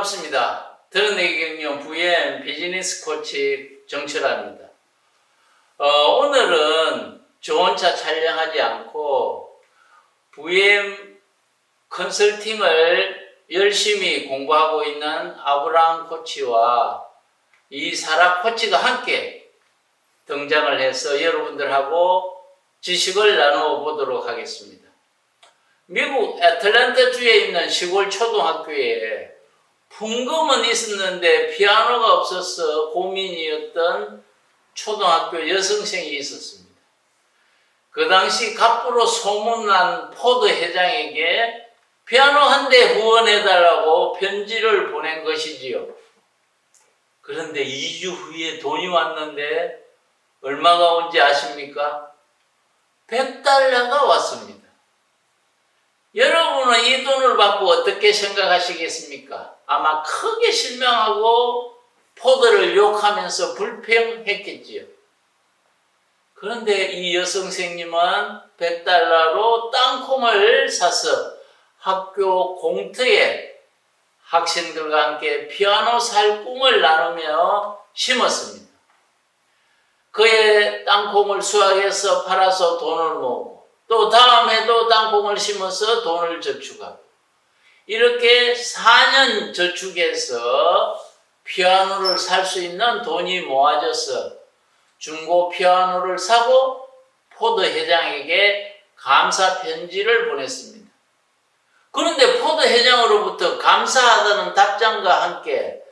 반갑습니다. 드러내기 경영 VM 비즈니스 코치 정철아입니다. 오늘은 저 혼자 촬영하지 않고 VM 컨설팅을 열심히 공부하고 있는 아브라함 코치와 이사라 코치가 함께 등장을 해서 여러분들하고 지식을 나누어 보도록 하겠습니다. 미국 애틀랜타주에 있는 시골 초등학교에 풍금은 있었는데 피아노가 없어서 고민이었던 초등학교 여성생이 있었습니다. 그 당시 갑부로 소문난 포드 회장에게 피아노 한 대 후원해달라고 편지를 보낸 것이지요. 그런데 2주 후에 돈이 왔는데 얼마가 온지 아십니까? $100가 왔습니다. 여러분은 이 돈을 받고 어떻게 생각하시겠습니까? 아마 크게 실망하고 포드를 욕하면서 불평했겠지요. 그런데 이 여선생님은 $100로 땅콩을 사서 학교 공터에 학생들과 함께 피아노 살 꿈을 나누며 심었습니다. 그의 땅콩을 수확해서 팔아서 돈을 모으고 또 다음 해도 땅콩을 심어서 돈을 저축하고 이렇게 4년 저축해서 피아노를 살 수 있는 돈이 모아져서 중고 피아노를 사고 포드 회장에게 감사 편지를 보냈습니다. 그런데 포드 회장으로부터 감사하다는 답장과 함께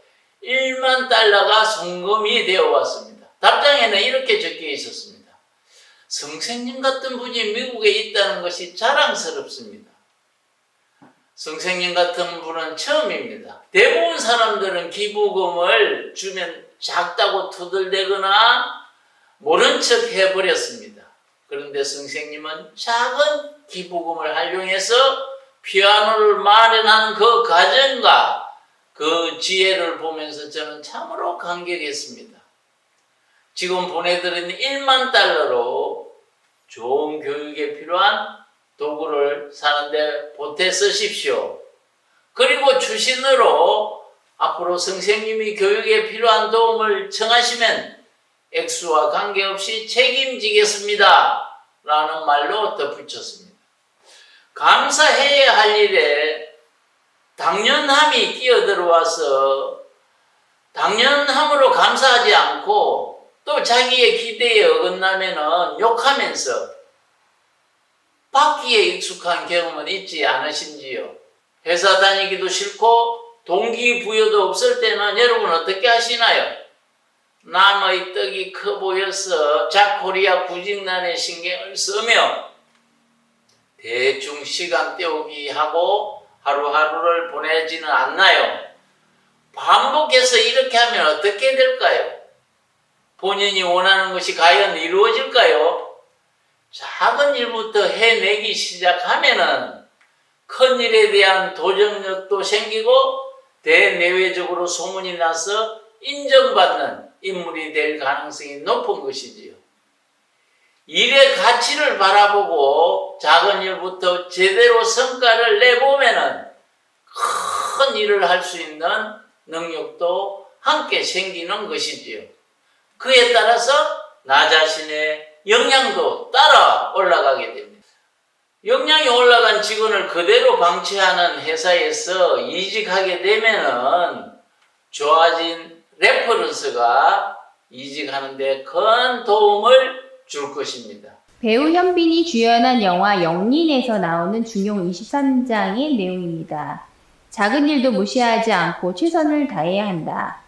$10,000가 송금이 되어 왔습니다. 답장에는 이렇게 적혀 있었습니다. 선생님 같은 분이 미국에 있다는 것이 자랑스럽습니다. 선생님 같은 분은 처음입니다. 대부분 사람들은 기부금을 주면 작다고 투덜대거나 모른 척 해버렸습니다. 그런데 선생님은 작은 기부금을 활용해서 피아노를 마련한 그 과정과 그 지혜를 보면서 저는 참으로 감격했습니다. 지금 보내드린 $10,000로 좋은 교육에 필요한 도구를 사는데 보태 쓰십시오. 그리고 추신으로 앞으로 선생님이 교육에 필요한 도움을 청하시면 액수와 관계없이 책임지겠습니다. 라는 말로 덧붙였습니다. 감사해야 할 일에 당연함이 끼어들어와서 당연함으로 감사하지 않고 또 자기의 기대에 어긋나면은 욕하면서 받기에 익숙한 경험은 있지 않으신지요? 회사 다니기도 싫고 동기부여도 없을 때는 여러분 어떻게 하시나요? 남의 떡이 커 보여서 작코리아 구직난에 신경을 쓰며 대충 시간 때우기 하고 하루하루를 보내지는 않나요? 반복해서 이렇게 하면 어떻게 될까요? 본인이 원하는 것이 과연 이루어질까요? 작은 일부터 해내기 시작하면은 큰 일에 대한 도전력도 생기고 대내외적으로 소문이 나서 인정받는 인물이 될 가능성이 높은 것이지요. 일의 가치를 바라보고 작은 일부터 제대로 성과를 내보면은 큰 일을 할 수 있는 능력도 함께 생기는 것이지요. 그에 따라서 나 자신의 역량도 따라 올라가게 됩니다. 역량이 올라간 직원을 그대로 방치하는 회사에서 이직하게 되면은 좋아진 레퍼런스가 이직하는 데 큰 도움을 줄 것입니다. 배우 현빈이 주연한 영화 영린에서 나오는 중용 23장의 내용입니다. 작은 일도 무시하지 않고 최선을 다해야 한다.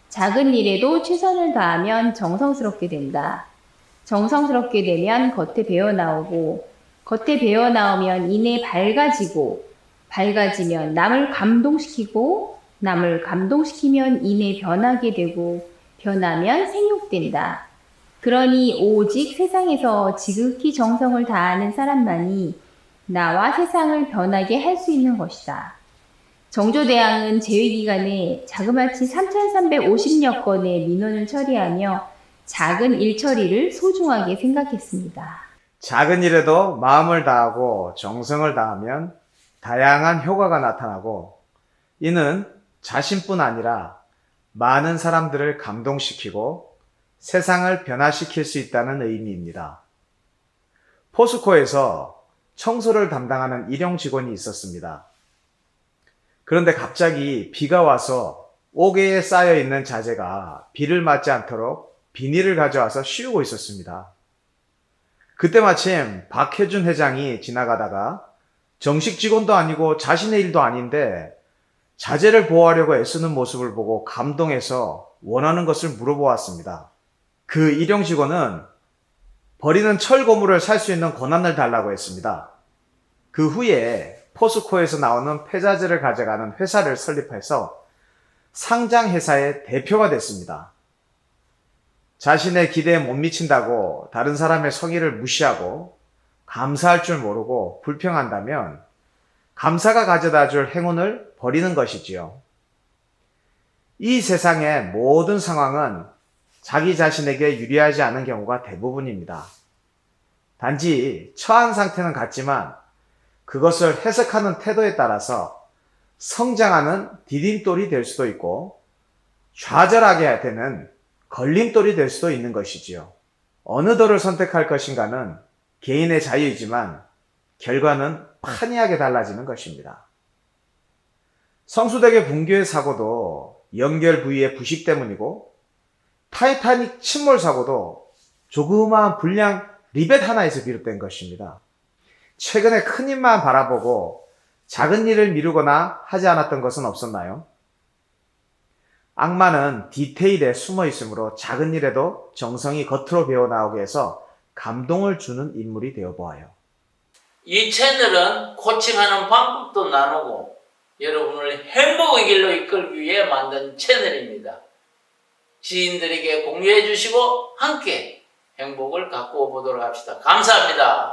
작은 일에도 최선을 다하면 정성스럽게 된다. 정성스럽게 되면 겉에 배어나오고 겉에 배어나오면 이내 밝아지고 밝아지면 남을 감동시키고 남을 감동시키면 이내 변하게 되고 변하면 생육된다. 그러니 오직 세상에서 지극히 정성을 다하는 사람만이 나와 세상을 변하게 할 수 있는 것이다. 정조대왕은 재위기간에 자그마치 3,350여 건의 민원을 처리하며 작은 일 처리를 소중하게 생각했습니다. 작은 일에도 마음을 다하고 정성을 다하면 다양한 효과가 나타나고 이는 자신뿐 아니라 많은 사람들을 감동시키고 세상을 변화시킬 수 있다는 의미입니다. 포스코에서 청소를 담당하는 일용 직원이 있었습니다. 그런데 갑자기 비가 와서 옥외에 쌓여 있는 자재가 비를 맞지 않도록 비닐을 가져와서 씌우고 있었습니다. 그때 마침 박혜준 회장이 지나가다가 정식 직원도 아니고 자신의 일도 아닌데 자재를 보호하려고 애쓰는 모습을 보고 감동해서 원하는 것을 물어보았습니다. 그 일용 직원은 버리는 철 고무를 살 수 있는 권한을 달라고 했습니다. 그 후에 포스코에서 나오는 폐자재를 가져가는 회사를 설립해서 상장회사의 대표가 됐습니다. 자신의 기대에 못 미친다고 다른 사람의 성의를 무시하고 감사할 줄 모르고 불평한다면 감사가 가져다 줄 행운을 버리는 것이지요. 이 세상의 모든 상황은 자기 자신에게 유리하지 않은 경우가 대부분입니다. 단지 처한 상태는 같지만 그것을 해석하는 태도에 따라서 성장하는 디딤돌이 될 수도 있고 좌절하게 되는 걸림돌이 될 수도 있는 것이지요. 어느 도를 선택할 것인가는 개인의 자유이지만 결과는 판이하게 달라지는 것입니다. 성수대교 붕괴의 사고도 연결 부위의 부식 때문이고 타이타닉 침몰 사고도 조그마한 불량 리벳 하나에서 비롯된 것입니다. 최근에 큰 일만 바라보고 작은 일을 미루거나 하지 않았던 것은 없었나요? 악마는 디테일에 숨어 있으므로 작은 일에도 정성이 겉으로 배어나오게 해서 감동을 주는 인물이 되어 보아요. 이 채널은 코칭하는 방법도 나누고 여러분을 행복의 길로 이끌기 위해 만든 채널입니다. 지인들에게 공유해 주시고 함께 행복을 가꾸어 보도록 합시다. 감사합니다.